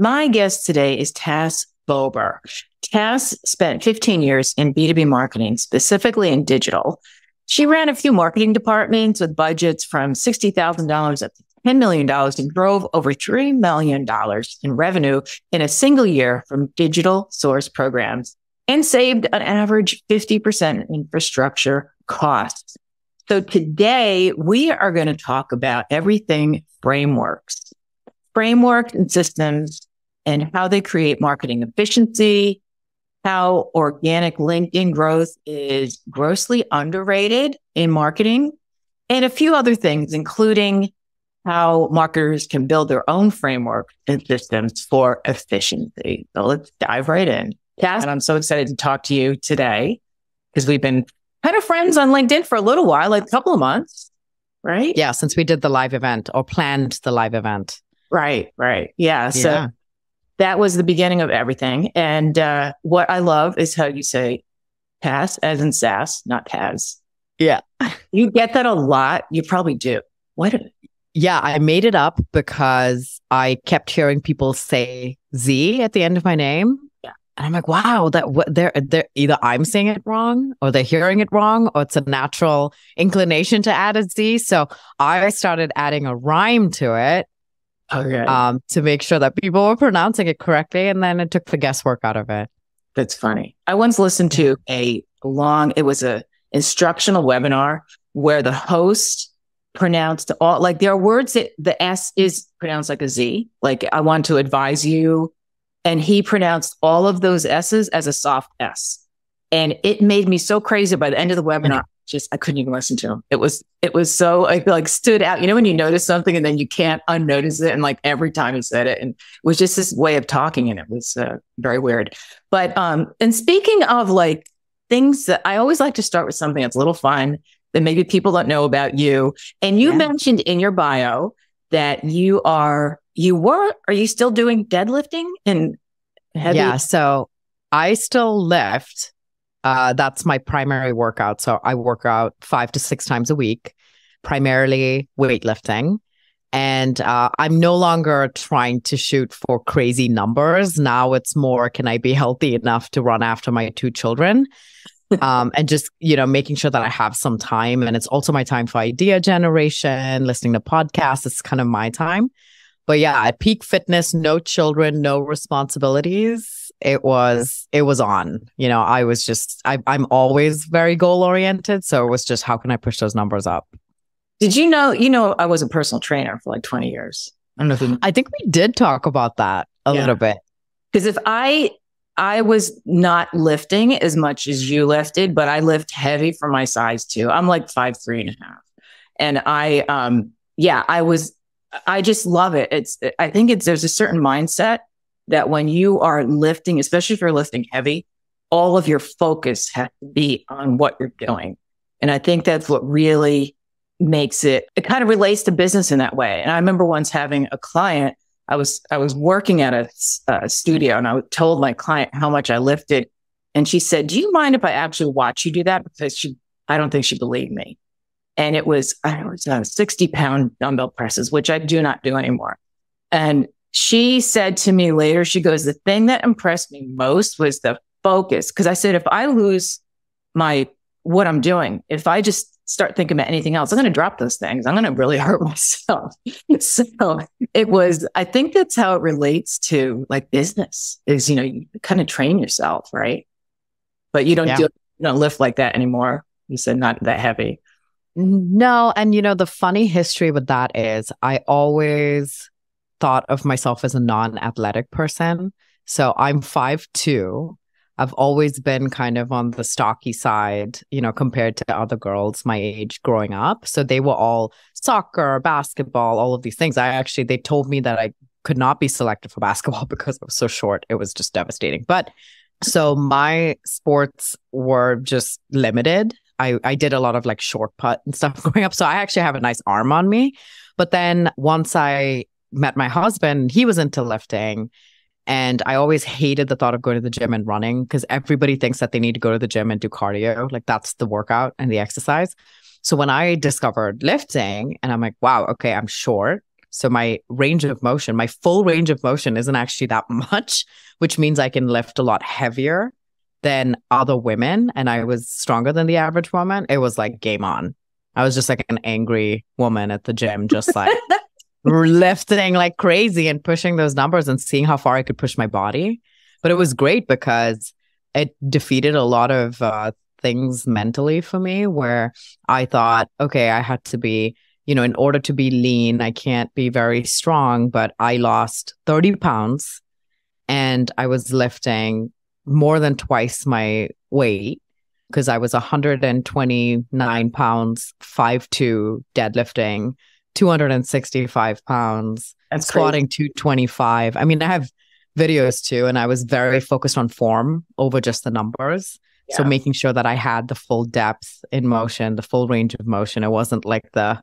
My guest today is Tass Bober. Tass spent 15 years in B2B marketing, specifically in digital. She ran a few marketing departments with budgets from $60,000 up to $10 million and drove over $3 million in revenue in a single year from digital source programs and saved an average 50% infrastructure costs. So today we are going to talk about everything frameworks and systems and how they create marketing efficiency, how organic LinkedIn growth is grossly underrated in marketing, and a few other things, including how marketers can build their own framework and systems for efficiency. So let's dive right in. Tass, and I'm so excited to talk to you today because we've been kind of friends on LinkedIn for a little while, like a couple of months, right? Yeah, since we did the live event or planned the live event. Right. Yeah. So that was the beginning of everything. And what I love is how you say Tass as in sass, not Taz. Yeah. You get that a lot. You probably do. Yeah, I made it up because I kept hearing people say Z at the end of my name. Yeah. And I'm like, wow, they're either I'm saying it wrong or they're hearing it wrong or it's a natural inclination to add a Z. So I started adding a rhyme to it. Okay. To make sure that people were pronouncing it correctly. And then it took the guesswork out of it. That's funny. I once listened to it was a instructional webinar where the host pronounced there are words that the S is pronounced like a Z, like I want to advise you. And he pronounced all of those S's as a soft S. And it made me so crazy by the end of the webinar. I couldn't even listen to him. It was so I feel like stood out. You know, when you notice something and then you can't unnotice it. And like every time he said it, and it was just this way of talking. And it was very weird. But, and speaking of like things that I always like to start with something that's a little fun that maybe people don't know about you. And you mentioned in your bio that are you still doing deadlifting and heavy? Yeah. So I still lift. That's my primary workout. So I work out 5 to 6 times a week, primarily weightlifting. And I'm no longer trying to shoot for crazy numbers. Now it's more, can I be healthy enough to run after my 2 children? And just, making sure that I have some time. And it's also my time for idea generation, listening to podcasts. It's kind of my time. But yeah, at peak fitness, no children, no responsibilities. It was on, I'm always very goal oriented. So it was just, how can I push those numbers up? Did you know, I was a personal trainer for like 20 years. I don't know if I think we did talk about that a little bit. Because if I was not lifting as much as you lifted, but I lift heavy for my size too. I'm like 5'3.5". And I just love it. I think there's a certain mindset that when you are lifting, especially if you're lifting heavy, all of your focus has to be on what you're doing. And I think that's what really makes it kind of relates to business in that way. And I remember once having a client, I was working at a studio and I told my client how much I lifted. And she said, do you mind if I actually watch you do that? Because I don't think she believed me. And it was 60-pound dumbbell presses, which I do not do anymore. And she said to me later, she goes, the thing that impressed me most was the focus. Because I said, if I lose what I'm doing, if I just start thinking about anything else, I'm going to drop those things. I'm going to really hurt myself. So I think that's how it relates to like business is, you kind of train yourself, right? But you don't lift like that anymore. You said not that heavy. No. And the funny history with that is I always thought of myself as a non-athletic person. So I'm 5'2". I've always been kind of on the stocky side, compared to other girls my age growing up. So they were all soccer, basketball, all of these things. They told me that I could not be selected for basketball because I was so short. It was just devastating. But so my sports were just limited. I did a lot of like short putt and stuff growing up. So I actually have a nice arm on me. But then once I met my husband, he was into lifting. And I always hated the thought of going to the gym and running because everybody thinks that they need to go to the gym and do cardio. Like that's the workout and the exercise. So when I discovered lifting and I'm like, wow, okay, I'm short. So my range of motion, my full range of motion isn't actually that much, which means I can lift a lot heavier than other women. And I was stronger than the average woman. It was like game on. I was just like an angry woman at the gym, just like lifting like crazy and pushing those numbers and seeing how far I could push my body. But it was great because it defeated a lot of things mentally for me where I thought, okay, I had to be, in order to be lean, I can't be very strong, but I lost 30 pounds and I was lifting more than twice my weight because I was 129 pounds, 5'2", deadlifting 265 pounds, That's squatting 225. I mean, I have videos too, and I was very focused on form over just the numbers. Yeah. So making sure that I had the full depth in motion, the full range of motion. It wasn't like the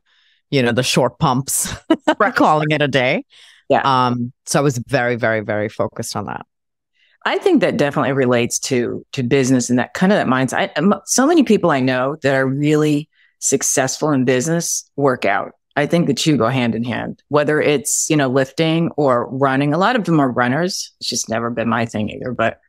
short pumps, we're calling it a day. Yeah. So I was very, very, very focused on that. I think that definitely relates to business and that kind of that mindset. So many people I know that are really successful in business work out. I think the two go hand in hand, whether it's, lifting or running. A lot of them are runners. It's just never been my thing either. But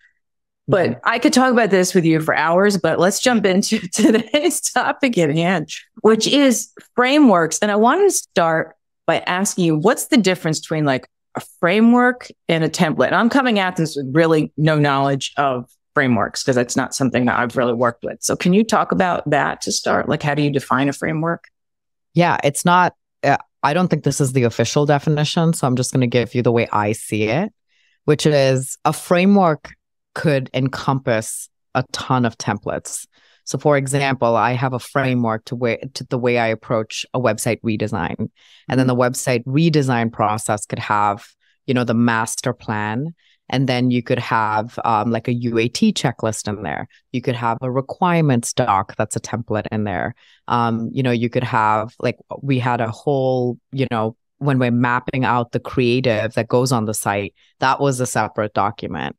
I could talk about this with you for hours, but let's jump into today's topic at hand, which is frameworks. And I wanted to start by asking you, what's the difference between like a framework and a template? And I'm coming at this with really no knowledge of frameworks because that's not something that I've really worked with. So can you talk about that to start? Like, how do you define a framework? Yeah, it's not, I don't think this is the official definition. So I'm just going to give you the way I see it, which is a framework could encompass a ton of templates. So for example, I have a framework to the way I approach a website redesign. And then the website redesign process could have, the master plan. And then you could have like a UAT checklist in there. You could have a requirements doc that's a template in there. You could have like we had a whole, when we're mapping out the creative that goes on the site, that was a separate document.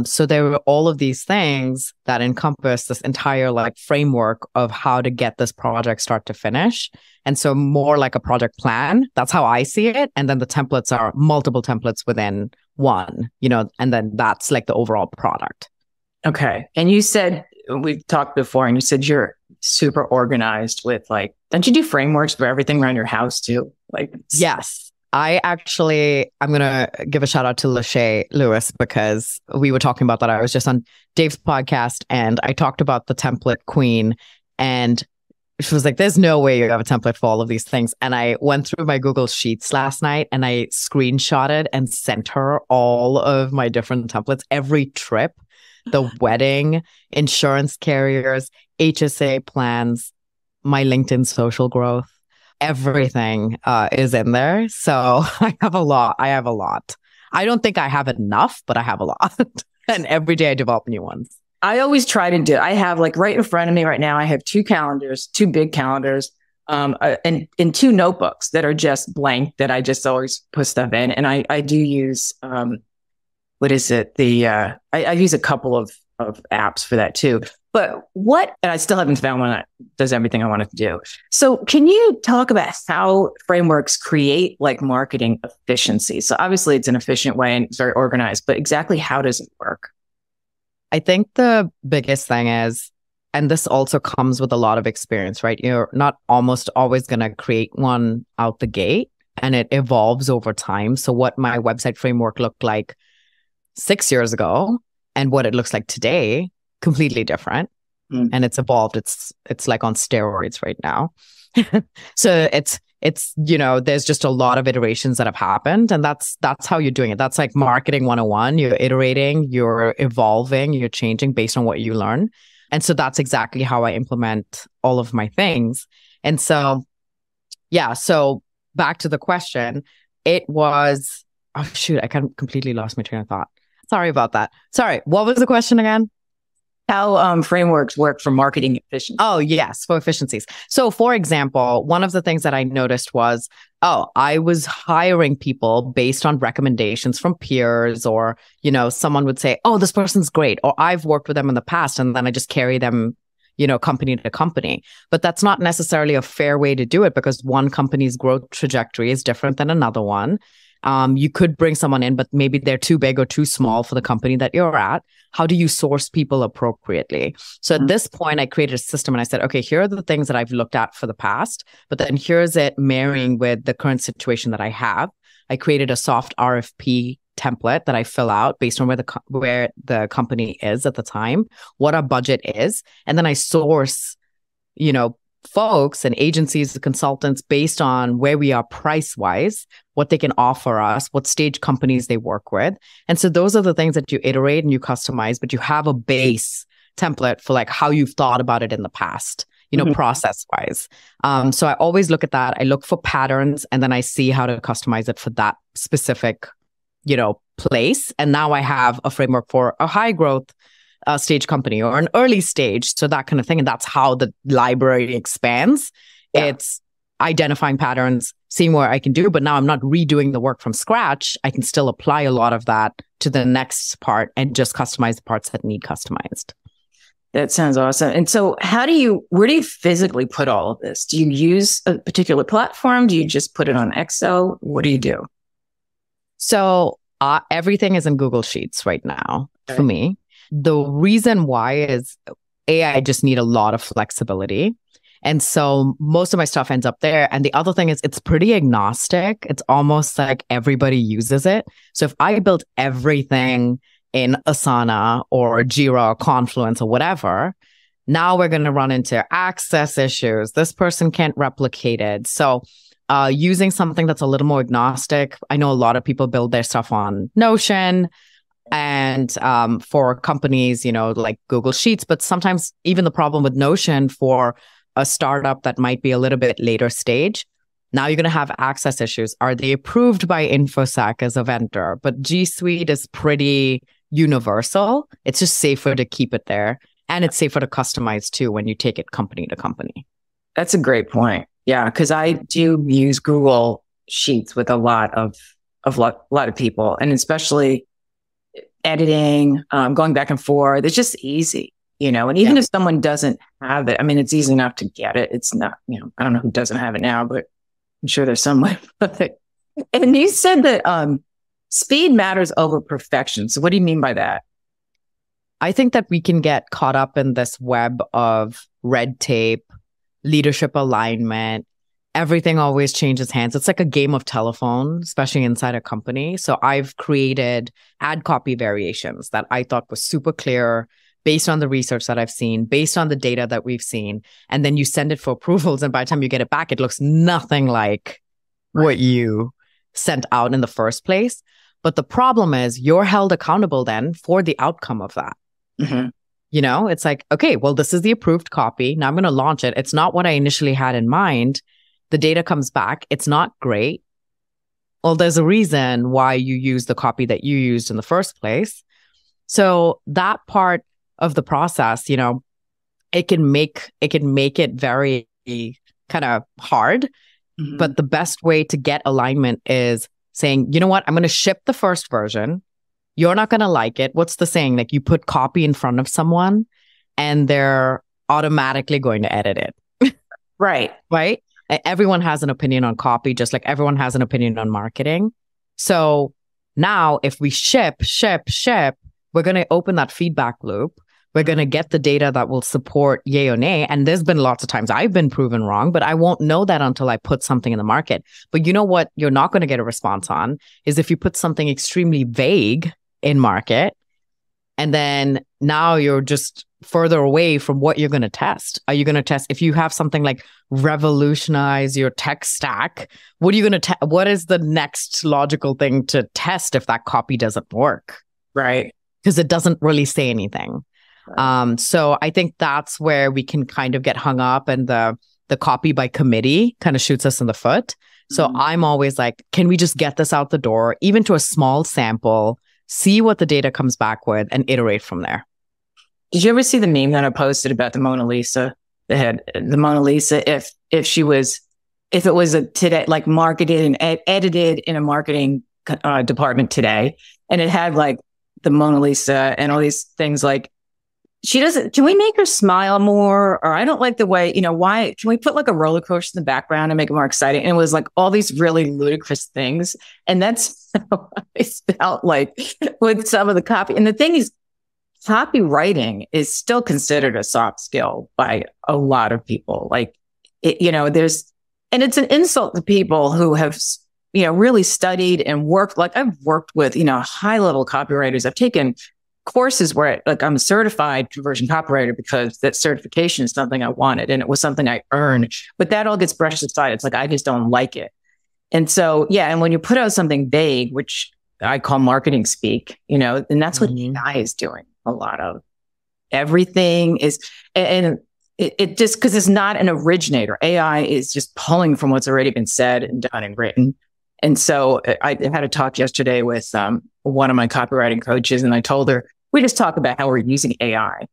So there were all of these things that encompass this entire like framework of how to get this project start to finish. And so more like a project plan. That's how I see it. And then the templates are multiple templates within one, and then that's like the overall product. Okay. And you said, we've talked before, and you said you're super organized with like, don't you do frameworks for everything around your house too? Like, yes. I'm going to give a shout out to Lachey Lewis because we were talking about that. I was just on Dave's podcast and I talked about the template queen and she was like, there's no way you have a template for all of these things. And I went through my Google Sheets last night and I screenshotted and sent her all of my different templates, every trip, the wedding, insurance carriers, HSA plans, my LinkedIn social growth. Everything is in there. So I have a lot. I don't think I have enough, but I have a lot. And every day I develop new ones. I always try to do, I have like right in front of me right now, I have two big calendars, and two notebooks that are just blank that I just always put stuff in. And I do use, what is it? I use a couple of apps for that too. But and I still haven't found one that does everything I wanted to do. So can you talk about how frameworks create like marketing efficiency? So obviously it's an efficient way and it's very organized, but exactly how does it work? I think the biggest thing is, and this also comes with a lot of experience, right? You're not almost always going to create one out the gate and it evolves over time. So what my website framework looked like 6 years ago and what it looks like today, completely different. And it's evolved. It's like on steroids right now. So it's there's just a lot of iterations that have happened, and that's how you're doing it. That's like marketing 101. You're iterating, you're evolving, you're changing based on what you learn. And so that's exactly how I implement all of my things. And so, yeah, so back to the question, it was, oh shoot, I completely lost my train of thought. Sorry about that. Sorry, what was the question again? How frameworks work for marketing efficiency. Oh, yes, for efficiencies. So, for example, one of the things that I noticed was, I was hiring people based on recommendations from peers, or, someone would say, oh, this person's great, or I've worked with them in the past, and then I just carry them, company to company. But that's not necessarily a fair way to do it because one company's growth trajectory is different than another one. You could bring someone in, but maybe they're too big or too small for the company that you're at. How do you source people appropriately? So at this point, I created a system and I said, okay, here are the things that I've looked at for the past, but then here's it marrying with the current situation that I have. I created a soft RFP template that I fill out based on where the company is at the time, what our budget is, and then I source, folks and agencies, the consultants based on where we are price wise, what they can offer us, what stage companies they work with. And so those are the things that you iterate and you customize, but you have a base template for like how you've thought about it in the past, process wise. So I always look at that. I look for patterns and then I see how to customize it for that specific, place. And now I have a framework for a high growth stage company or an early stage. So that kind of thing. And that's how the library expands. Yeah. It's identifying patterns, seeing what I can do, but now I'm not redoing the work from scratch. I can still apply a lot of that to the next part and just customize the parts that need customized. That sounds awesome. And so where do you physically put all of this? Do you use a particular platform? Do you just put it on Excel? What do you do? So everything is in Google Sheets right now for me. The reason why is I just need a lot of flexibility. And so most of my stuff ends up there. And the other thing is it's pretty agnostic. It's almost like everybody uses it. So if I built everything in Asana or Jira or Confluence or whatever, now we're going to run into access issues. This person can't replicate it. So using something that's a little more agnostic. I know a lot of people build their stuff on Notion and for companies, like Google Sheets. But sometimes even the problem with Notion for a startup that might be a little bit later stage, now you're going to have access issues. Are they approved by InfoSec as a vendor? But G Suite is pretty universal. It's just safer to keep it there. And it's safer to customize too when you take it company to company. That's a great point. Yeah, because I do use Google Sheets with a lot of people, and especially editing, going back and forth. It's just easy, And even if someone doesn't have it, I mean, it's easy enough to get it. It's not, I don't know who doesn't have it now, but I'm sure there's some way with it. And you said that speed matters over perfection. So what do you mean by that? I think that we can get caught up in this web of red tape, leadership alignment. Everything always changes hands. It's like a game of telephone, especially inside a company. So I've created ad copy variations that I thought was super clear based on the research that I've seen, based on the data that we've seen. And then you send it for approvals. And by the time you get it back, it looks nothing like what you sent out in the first place. But the problem is you're held accountable then for the outcome of that. Mm-hmm. It's like, okay, well, this is the approved copy. Now I'm going to launch it. It's not what I initially had in mind. The data comes back. It's not great. Well, there's a reason why you use the copy that you used in the first place. So that part of the process, it can make it very kind of hard. Mm-hmm. But the best way to get alignment is saying, you know what, I'm going to ship the first version. You're not going to like it. What's the saying? Like you put copy in front of someone and they're automatically going to edit it. Right. Right. Everyone has an opinion on copy, just like everyone has an opinion on marketing. So now if we ship, we're going to open that feedback loop. We're going to get the data that will support yay or nay. And there's been lots of times I've been proven wrong, but I won't know that until I put something in the market. But you know what you're not going to get a response on is if you put something extremely vague in market, and then now you're just further away from what you're going to test. Are you going to test if you have something like revolutionize your tech stack? What are you going to what is the next logical thing to test if that copy doesn't work? Right. Because it doesn't really say anything. So I think that's where we can kind of get hung up, and the copy by committee kind of shoots us in the foot. So I'm always like, can we just get this out the door, even to a small sample, see what the data comes back with, and iterate from there. Did you ever see the meme that I posted about the Mona Lisa? The Mona Lisa, if it was a today, like marketed and edited in a marketing department today, and it had like the Mona Lisa and all these things like she doesn't, can we make her smile more? Or I don't like the way, why can we put like a roller coaster in the background and make it more exciting? And it was like all these really ludicrous things. And that's how I felt like with some of the copy. And the thing is, copywriting is still considered a soft skill by a lot of people. Like, and it's an insult to people who have, really studied and worked. Like I've worked with, high level copywriters. I've taken courses where I'm a certified conversion copywriter because that certification is something I wanted and it was something I earned, but that all gets brushed aside. It's like, I just don't like it. And so, yeah. And when you put out something vague, which I call marketing speak, and that's what AI is doing a lot of. Everything is, and it just, because it's not an originator. AI is just pulling from what's already been said and done and written. And so I had a talk yesterday with one of my copywriting coaches, and I told her, we just talk about how we're using AI.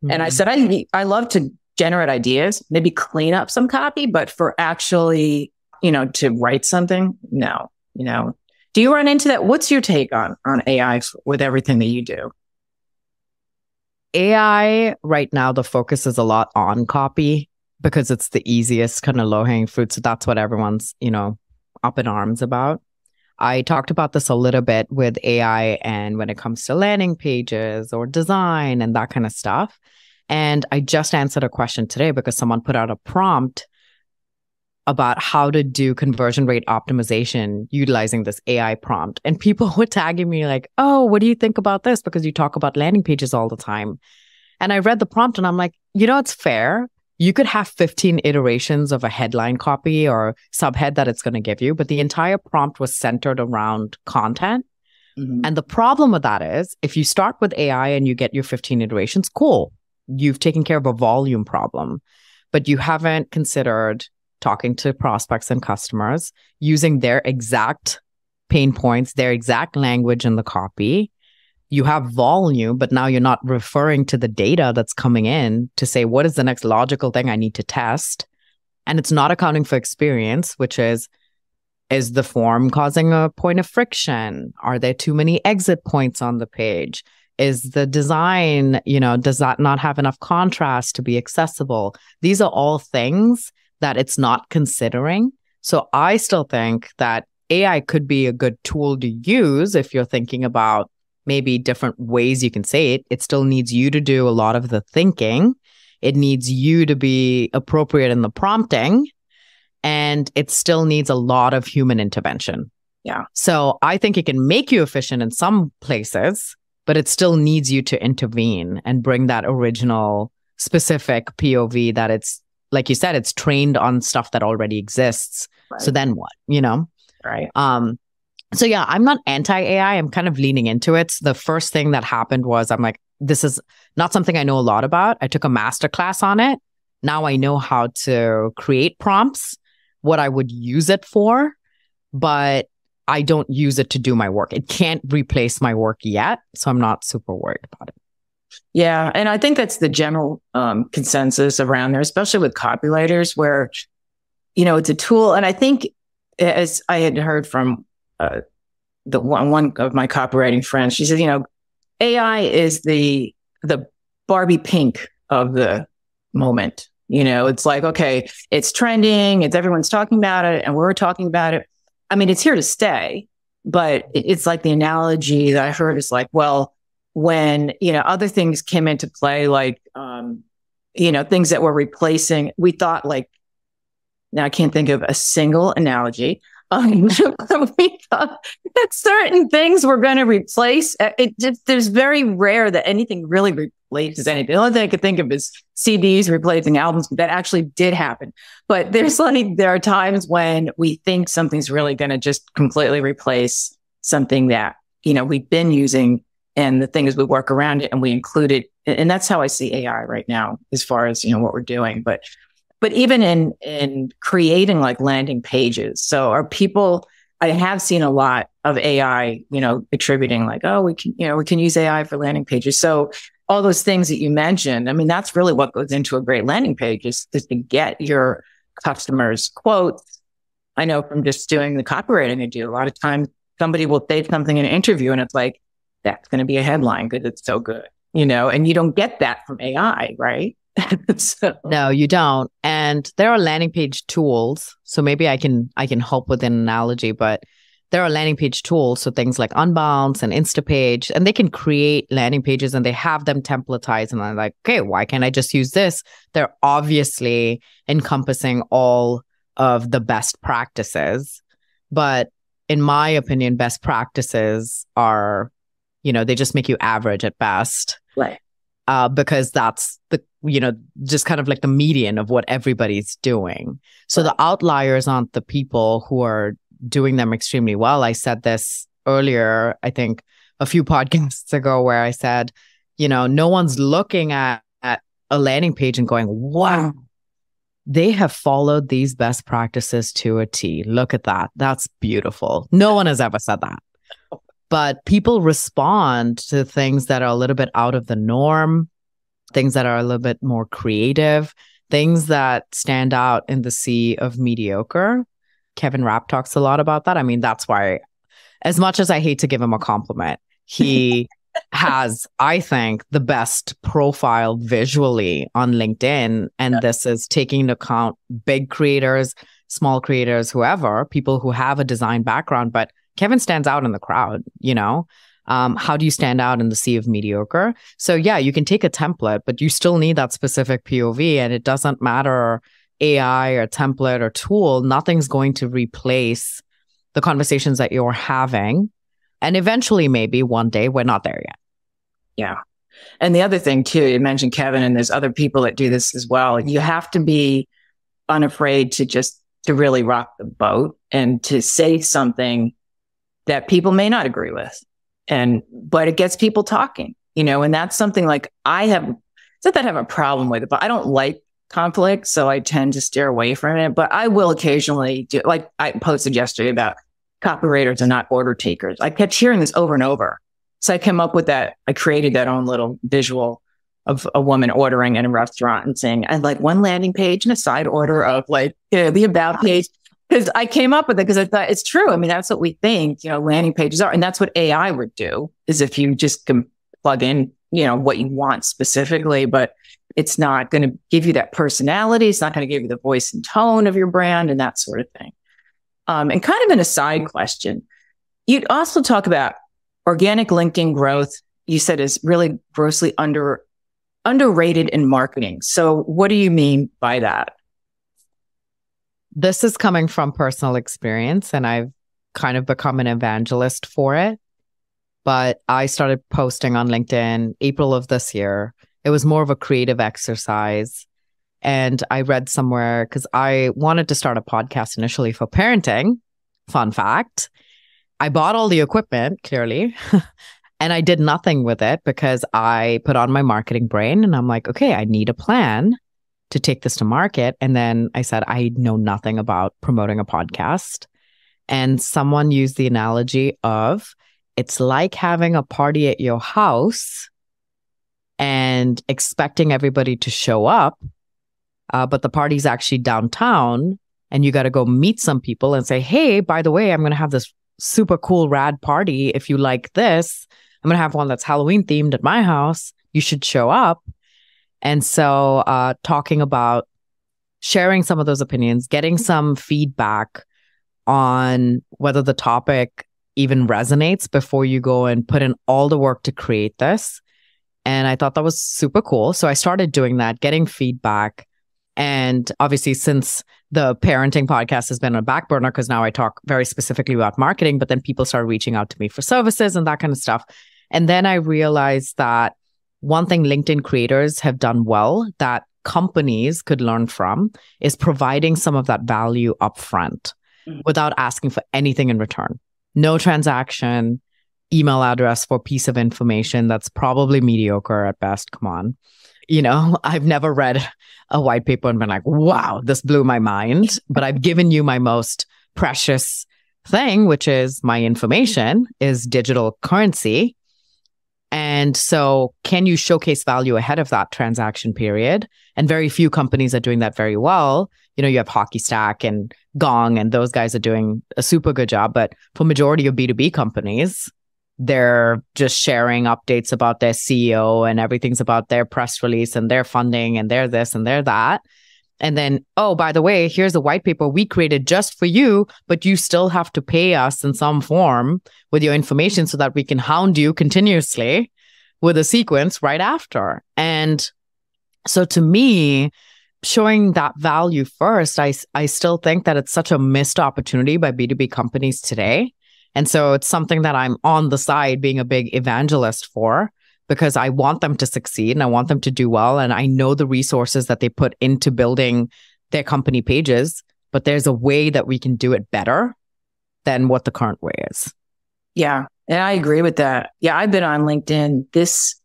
And I said, I love to generate ideas, maybe clean up some copy, but for actually, to write something, no. Do you run into that? What's your take on AI with everything that you do? AI right now, the focus is a lot on copy because it's the easiest kind of low hanging fruit. So that's what everyone's, up in arms about. I talked about this a little bit with AI and when it comes to landing pages or design and that kind of stuff. And I just answered a question today because someone put out a prompt about how to do conversion rate optimization utilizing this AI prompt. And people were tagging me like, oh, what do you think about this? Because you talk about landing pages all the time. And I read the prompt and I'm like, it's fair. You could have 15 iterations of a headline copy or subhead that it's going to give you, but the entire prompt was centered around content. And the problem with that is if you start with AI and you get your 15 iterations, cool. You've taken care of a volume problem, but you haven't considered talking to prospects and customers, using their exact pain points, their exact language in the copy. You have volume, but now you're not referring to the data that's coming in to say, what is the next logical thing I need to test? And it's not accounting for experience, which is the form causing a point of friction? Are there too many exit points on the page? Is the design, does that not have enough contrast to be accessible? These are all things that it's not considering. So I still think that AI could be a good tool to use if you're thinking about maybe different ways you can say it. It still needs you to do a lot of the thinking. It needs you to be appropriate in the prompting. And it still needs a lot of human intervention. Yeah. So I think it can make you efficient in some places, but it still needs you to intervene and bring that original specific POV that it's, like you said, it's trained on stuff that already exists. Right. So then what, Right. So yeah, I'm not anti-AI. I'm kind of leaning into it. The first thing that happened was I'm like, this is not something I know a lot about. I took a master class on it. Now I know how to create prompts, what I would use it for, but I don't use it to do my work. It can't replace my work yet. So I'm not super worried about it. Yeah. And I think that's the general consensus around there, especially with copywriters where, it's a tool. And I think as I had heard from the one of my copywriting friends, she said, AI is the Barbie pink of the moment. It's like, okay, it's trending, everyone's talking about it, and we're talking about it. I mean, it's here to stay, but it's like the analogy that I heard is like, well, when, other things came into play, like, things that were replacing, we thought like, now I can't think of a single analogy. We thought that certain things were going to replace. There's very rare that anything really replaces anything. The only thing I could think of is CDs replacing albums, but that actually did happen. But there are times when we think something's really going to just completely replace something that, we've been using. And the thing is, we work around it and we include it. And that's how I see AI right now, as far as, what we're doing. But even in creating like landing pages. So I have seen a lot of AI, attributing like, oh, we can use AI for landing pages. So all those things that you mentioned, I mean, that's really what goes into a great landing page is to get your customers quotes. I know from just doing the copywriting I do, a lot of times somebody will say something in an interview and it's like, that's going to be a headline because it's so good. and you don't get that from AI, right? So, No, you don't. And there are landing page tools. So maybe I can help with an analogy, but there are landing page tools. So things like Unbounce and Instapage, and they can create landing pages and they have them templatized. And I'm like, okay, why can't I just use this? They're obviously encompassing all of the best practices. But in my opinion, best practices are, they just make you average at best. right. Because that's just kind of like the median of what everybody's doing. So the outliers aren't the people who are doing them extremely well. I said this earlier, I think a few podcasts ago, where I said, no one's looking at a landing page and going, wow, they have followed these best practices to a T. Look at that. That's beautiful. No one has ever said that. But people respond to things that are a little bit out of the norm, things that are a little bit more creative, things that stand out in the sea of mediocre. Kevin Rapp talks a lot about that. I mean, that's why, as much as I hate to give him a compliment, he has, I think, the best profile visually on LinkedIn. And this is taking into account big creators, small creators, whoever, people who have a design background, but Kevin stands out in the crowd, how do you stand out in the sea of mediocre? So yeah, you can take a template, but you still need that specific POV, and it doesn't matter AI or template or tool. Nothing's going to replace the conversations that you're having. And eventually, maybe one day, we're not there yet. Yeah. And the other thing too, you mentioned Kevin, and there's other people that do this as well. You have to be unafraid to really rock the boat and to say something that people may not agree with. But it gets people talking, and that's something like it's not that I have a problem with it, but I don't like conflict. So I tend to steer away from it, but I will occasionally do, like I posted yesterday about copywriters are not order takers. I kept hearing this over and over. So I came up with that. I created that own little visual of a woman ordering in a restaurant and saying, I'd like one landing page and a side order of the about page. Because I came up with it because I thought it's true. I mean, that's what we think, landing pages are. And that's what AI would do, is if you just can plug in, what you want specifically, but it's not going to give you that personality. It's not going to give you the voice and tone of your brand and that sort of thing. And kind of an aside question, you'd also talk about organic LinkedIn growth. You said is really grossly underrated in marketing. So what do you mean by that? This is coming from personal experience, and I've kind of become an evangelist for it. But I started posting on LinkedIn April of this year. It was more of a creative exercise. And I read somewhere, because I wanted to start a podcast initially for parenting. Fun fact. I bought all the equipment, clearly, and I did nothing with it because I put on my marketing brain and I'm like, okay, I need a plan to take this to market. And then I said, I know nothing about promoting a podcast. And someone used the analogy of, it's like having a party at your house and expecting everybody to show up. But the party's actually downtown and you got to go meet some people and say, hey, by the way, I'm going to have this super cool rad party. If you like this, I'm going to have one that's Halloween themed at my house. You should show up. And so talking about sharing some of those opinions, getting some feedback on whether the topic even resonates before you go and put in all the work to create this. And I thought that was super cool. So I started doing that, getting feedback. And obviously, since the parenting podcast has been on a back burner, because now I talk very specifically about marketing, but then people started reaching out to me for services and that kind of stuff. And then I realized that one thing LinkedIn creators have done well that companies could learn from is providing some of that value upfront without asking for anything in return. No transaction, email address for piece of information that's probably mediocre at best. Come on. I've never read a white paper and been like, wow, this blew my mind. But I've given you my most precious thing, which is my information, is digital currency. And so can you showcase value ahead of that transaction period? And very few companies are doing that very well. You have Hockey Stack and Gong, and those guys are doing a super good job. But for majority of B2B companies, they're just sharing updates about their CEO and everything's about their press release and their funding and their this and their that. And then, oh, by the way, here's a white paper we created just for you, but you still have to pay us in some form with your information so that we can hound you continuously with a sequence right after. And so to me, showing that value first, I still think that it's such a missed opportunity by B2B companies today. And so it's something that I'm on the side being a big evangelist for, because I want them to succeed and I want them to do well. And I know the resources that they put into building their company pages, but there's a way that we can do it better than what the current way is. Yeah. And I agree with that. Yeah. I've been on LinkedIn. This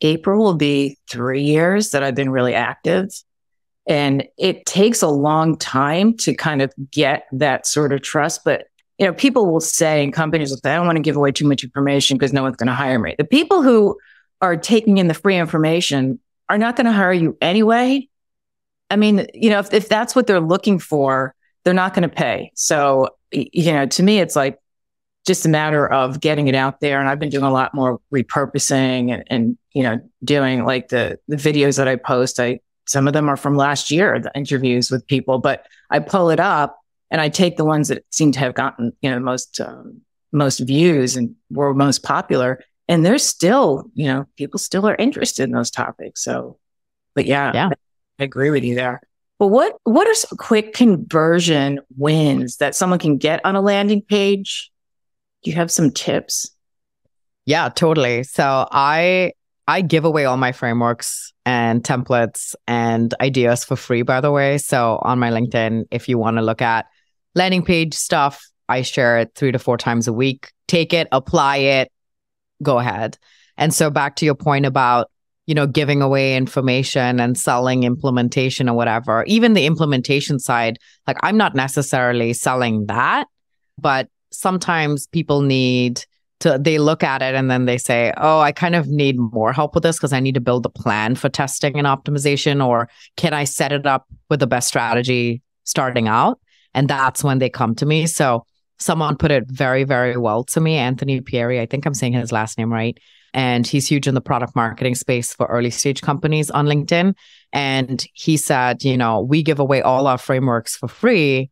April will be 3 years that I've been really active. And it takes a long time to kind of get that sort of trust. But, people will say, and companies will say, I don't want to give away too much information because no one's going to hire me. The people who are taking in the free information are not going to hire you anyway. I mean, if that's what they're looking for, they're not going to pay. So, to me, it's like just a matter of getting it out there. And I've been doing a lot more repurposing and doing like the videos that I post. Some of them are from last year, the interviews with people, but I pull it up and I take the ones that seem to have gotten, most views and were most popular. And there's still, people still are interested in those topics. So, but yeah. I agree with you there. But what are some quick conversion wins that someone can get on a landing page? Do you have some tips? Yeah, totally. So I give away all my frameworks and templates and ideas for free, by the way. So on my LinkedIn, if you want to look at landing page stuff, I share it 3 to 4 times a week. Take it, apply it, go ahead. And so back to your point about, giving away information and selling implementation or whatever, even the implementation side, like I'm not necessarily selling that, but sometimes people they look at it and then they say, oh, I kind of need more help with this because I need to build a plan for testing and optimization, or can I set it up with the best strategy starting out? And that's when they come to me. So someone put it very, very well to me, Anthony Pieri, I think I'm saying his last name right. And he's huge in the product marketing space for early stage companies on LinkedIn. And he said, we give away all our frameworks for free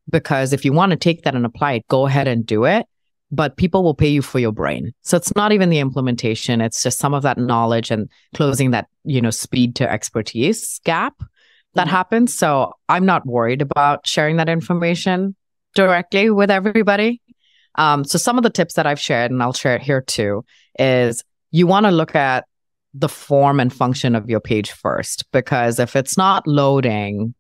because if you want to take that and apply it, go ahead and do it. But people will pay you for your brain. So it's not even the implementation. It's just some of that knowledge and closing that, speed to expertise gap that happens. So I'm not worried about sharing that information directly with everybody. So some of the tips that I've shared, and I'll share it here too, is you want to look at the form and function of your page first, because if it's not loading,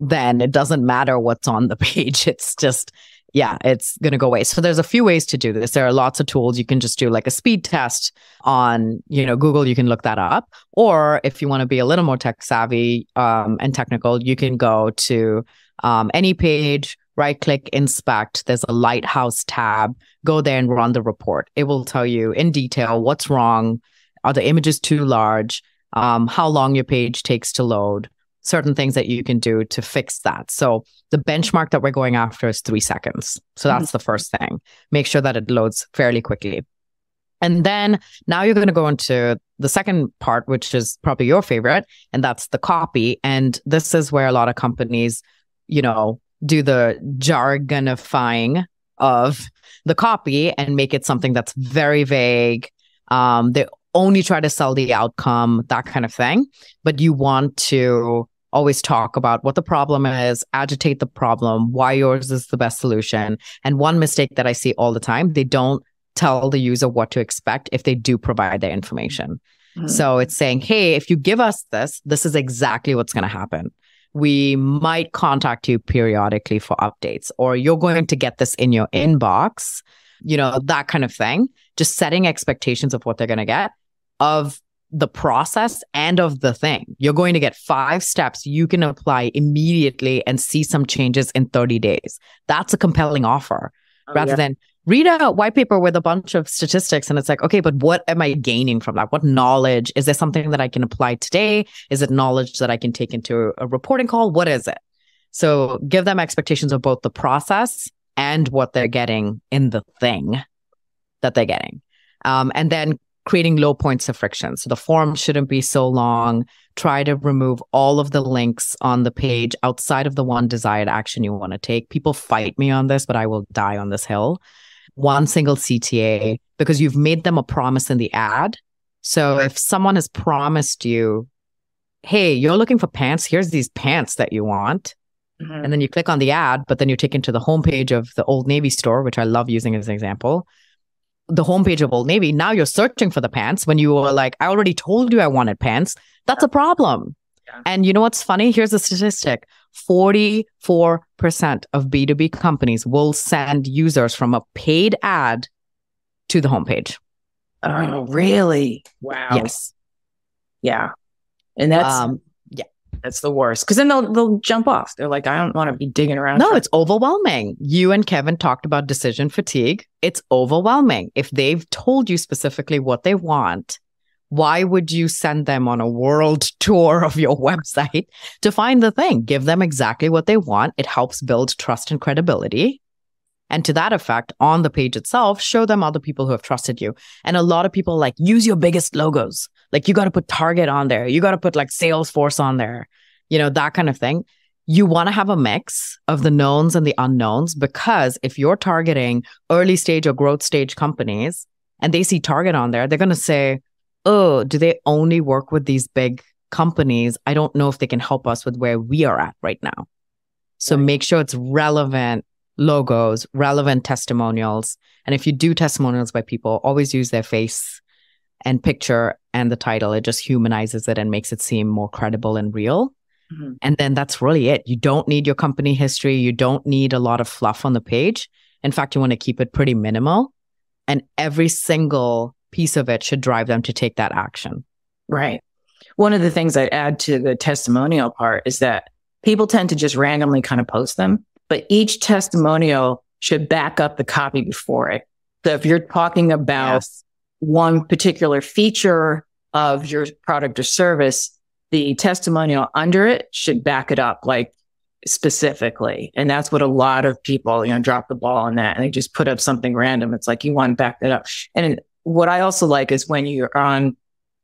then it doesn't matter what's on the page. It's just, it's going to go away. So there's a few ways to do this. There are lots of tools. You can just do like a speed test on, Google. You can look that up. Or if you want to be a little more tech savvy and technical, you can go to any page, right click, inspect. There's a lighthouse tab. Go there and run the report. It will tell you in detail what's wrong. Are the images too large? How long your page takes to load? Certain things that you can do to fix that. So the benchmark that we're going after is 3 seconds. So that's the first thing. Make sure that it loads fairly quickly. And then now you're going to go into the second part, which is probably your favorite, and that's the copy. And this is where a lot of companies, do the jargonifying of the copy and make it something that's very vague. They only try to sell the outcome, that kind of thing. But you want to always talk about what the problem is, agitate the problem, why yours is the best solution. And one mistake that I see all the time, they don't tell the user what to expect if they do provide their information. So it's saying, hey, if you give us this, this is exactly what's going to happen. We might contact you periodically for updates, or you're going to get this in your inbox, that kind of thing. Just setting expectations of what they're going to get, of the process and of the thing. You're going to get 5 steps you can apply immediately and see some changes in 30 days. That's a compelling offer rather than read a white paper with a bunch of statistics. And it's like, okay, but what am I gaining from that? What knowledge? Is there something that I can apply today? Is it knowledge that I can take into a reporting call? What is it? So give them expectations of both the process and what they're getting in the thing. that they're getting. And then creating low points of friction. So the form shouldn't be so long. Try to remove all of the links on the page outside of the one desired action you want to take. People fight me on this, but I will die on this hill. One single CTA, because you've made them a promise in the ad. So if someone has promised you, hey, you're looking for pants, here's these pants that you want. Mm-hmm. And then you click on the ad, but then you're taken to the homepage of the Old Navy store, which I love using as an example. The homepage of Old Navy, now you're searching for the pants when you were like, I already told you I wanted pants. That's a problem. Yeah. And you know what's funny? Here's a statistic. 44% of B2B companies will send users from a paid ad to the homepage. Oh, really? Wow. Yes. Yeah. And that's the worst. Because then they'll jump off. They're like, I don't want to be digging around. No, it's overwhelming. You and Kevin talked about decision fatigue. It's overwhelming. If they've told you specifically what they want, why would you send them on a world tour of your website to find the thing? Give them exactly what they want. It helps build trust and credibility. And to that effect, on the page itself, show them other people who have trusted you. And a lot of people like, use your biggest logos. Like, you got to put Target on there. You got to put like Salesforce on there, that kind of thing. You want to have a mix of the knowns and the unknowns, because if you're targeting early stage or growth stage companies and they see Target on there, they're going to say, oh, do they only work with these big companies? I don't know if they can help us with where we are at right now. So make sure it's relevant logos, relevant testimonials. And if you do testimonials by people, always use their face and picture and the title. It just humanizes it and makes it seem more credible and real. Mm-hmm. And then that's really it. You don't need your company history. You don't need a lot of fluff on the page. In fact, you want to keep it pretty minimal. And every single piece of it should drive them to take that action. Right. One of the things I'd add to the testimonial part is that people tend to just randomly kind of post them, but each testimonial should back up the copy before it. So if you're talking about one particular feature of your product or service, the testimonial under it should back it up, like specifically. And that's what a lot of people, drop the ball on that. And they just put up something random. It's like, you want to back that up. And what I also like is when you're on,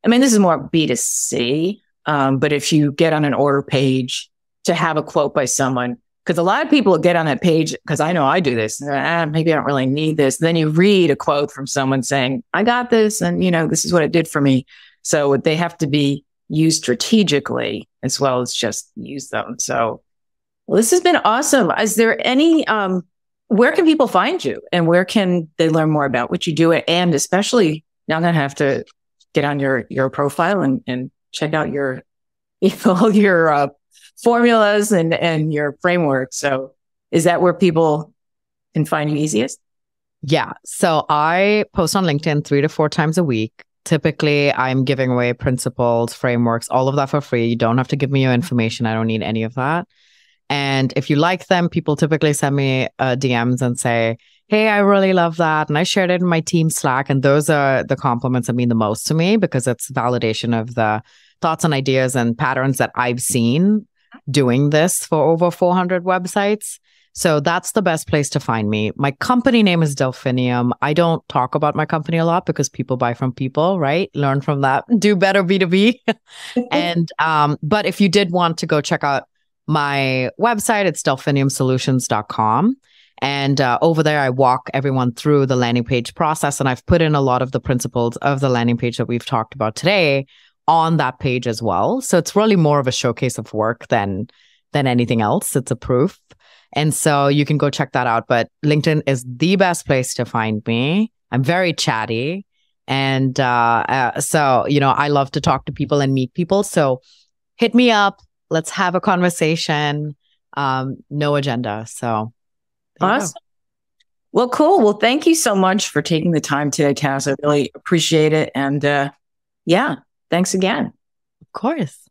this is more B2C, but if you get on an order page to have a quote by someone, because a lot of people get on that page, because I know I do this, maybe I don't really need this. Then you read a quote from someone saying, I got this, and this is what it did for me. So they have to be used strategically as well as just use them. So, well, this has been awesome. Is there any, where can people find you, and where can they learn more about what you do? And especially now I'm going to have to get on your profile and check out your formulas and your framework. So is that where people can find you easiest? Yeah. So I post on LinkedIn 3 to 4 times a week. Typically, I'm giving away principles, frameworks, all of that for free. You don't have to give me your information. I don't need any of that. And if you like them, people typically send me DMs and say, hey, I really love that. And I shared it in my team Slack. And those are the compliments that mean the most to me, because it's validation of the thoughts and ideas and patterns that I've seen doing this for over 400 websites. So that's the best place to find me. My company name is Delphinium. I don't talk about my company a lot because people buy from people, right? Learn from that. Do better B2B. And but if you did want to go check out my website, it's delphiniumsolutions.com. And over there, I walk everyone through the landing page process. And I've put in a lot of the principles of the landing page that we've talked about today on that page as well. So it's really more of a showcase of work than anything else. It's a proof. And so you can go check that out. But LinkedIn is the best place to find me. I'm very chatty. And so, I love to talk to people and meet people. So hit me up. Let's have a conversation. No agenda. So awesome. Well, cool. Well, thank you so much for taking the time today, Taz. I really appreciate it. And thanks again. Of course.